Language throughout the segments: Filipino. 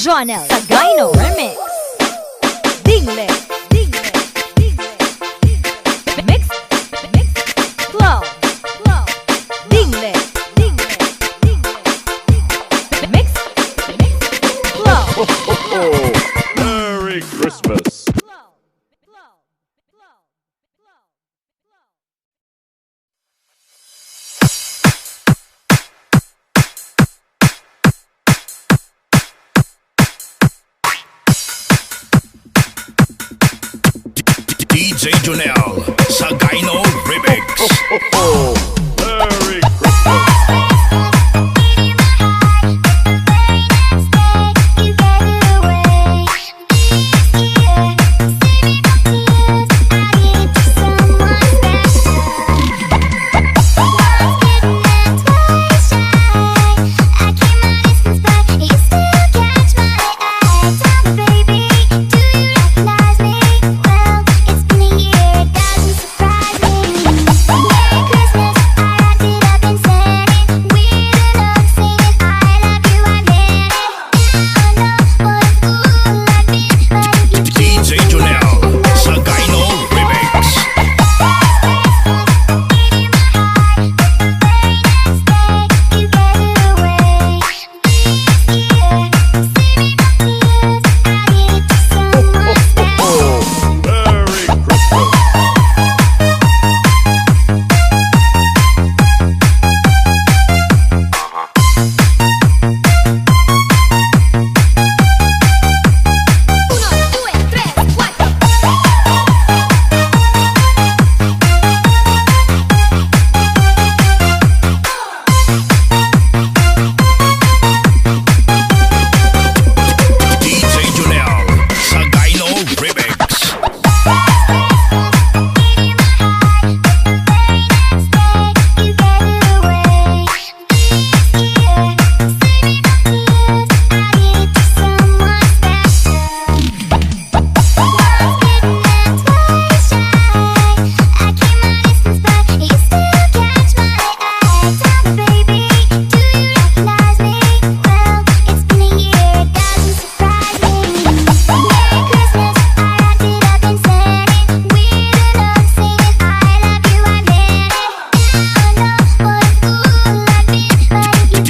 Jonel Sagayno Remix. Dingle, dingle, dingle, dingle. Mix, mix, flow, flow. Dingle, dingle, dingle, dingle. Mix, mix, flow. Ho, ho, ho. Merry Christmas. Flow, flow, flow, flow, flow. DJ Jonel Sagayno Remix. Ho, ho, ho. Merry Christmas. DJ Jonel Sagayno Remix. Merry Christmas. DJ Jonel Sagayno Remix.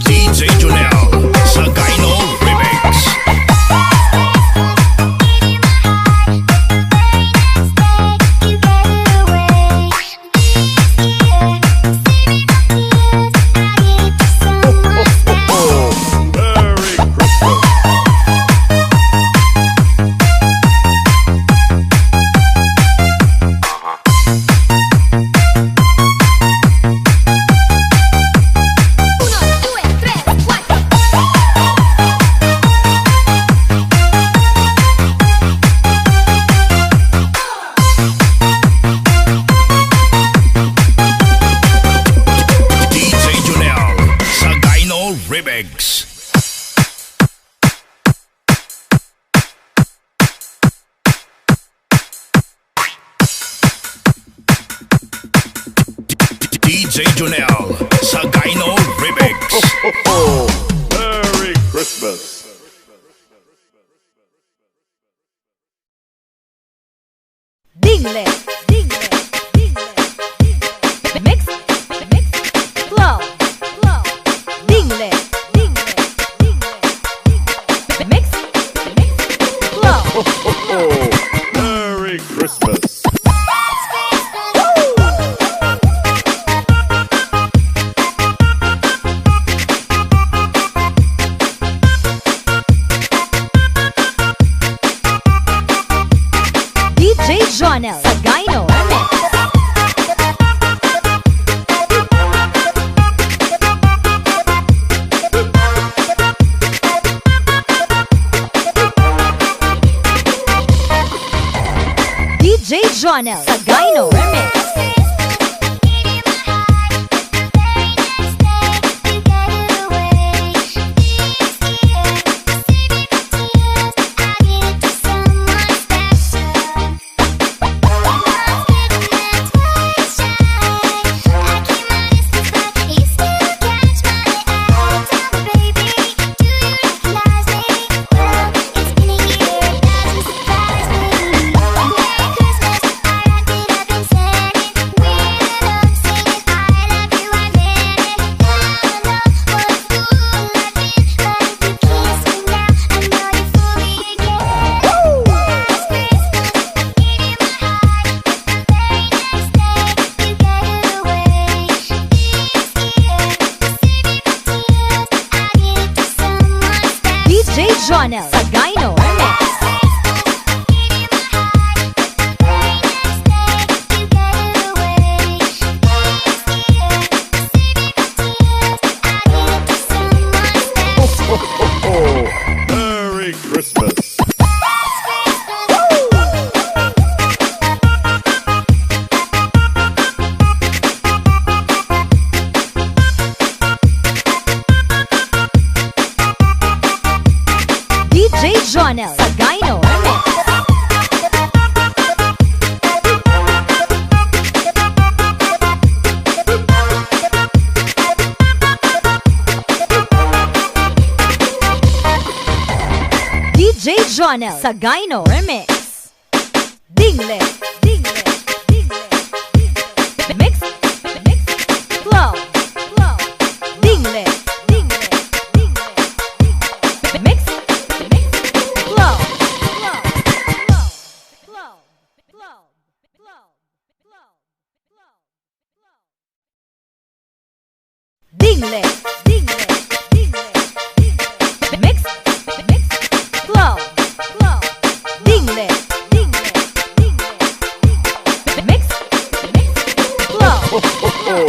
DJ Jonel Sagayno Remix. Merry Christmas. DJ Jonel Sagayno Remix. DJ Jonel Sagayno Remix. Ho, ho. Merry Christmas. Dingle, dingle, dingle, dingle. Mix, mix, flow, flow. Dingle, dingle, dingle, dingle. Mix, mix, flow. Ho, ho, ho. Merry Christmas. DJ Jonel Sagayno Remix. DJ Jonel Sagayno Remix. Jonel Sagayno Remix. Dingle, dingle, dingle, dingle. Mix, mix, flow, flow. Dingle, dingle, dingle, dingle. Mix, mix, flow, flow, flow, flow, flow, flow, flow, flow. Dingle, dingle, dingle, dingle. Mix, mix, flow, flow. Dingle, dingle, dingle, dingle. Mix, mix, flow, flow.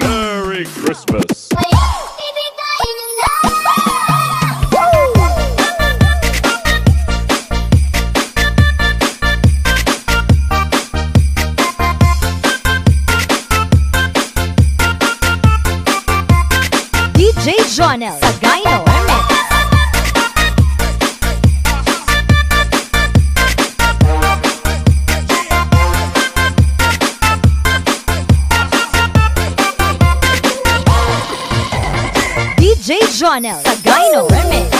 Merry Christmas. DJ Jonel Sagayno Remix. DJ Jonel Sagayno Remix.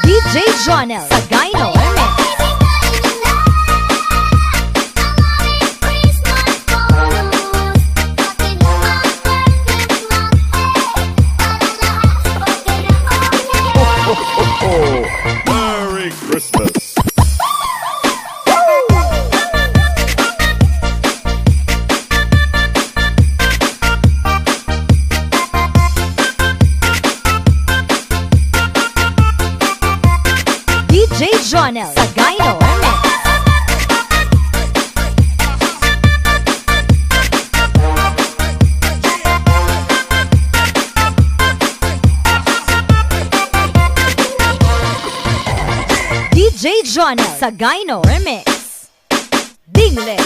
DJ Jonel Sagayno Remix. Merry Christmas. DJ Jonel Sagayno Remix. DJ Jonel Sagayno Remix. Dingle,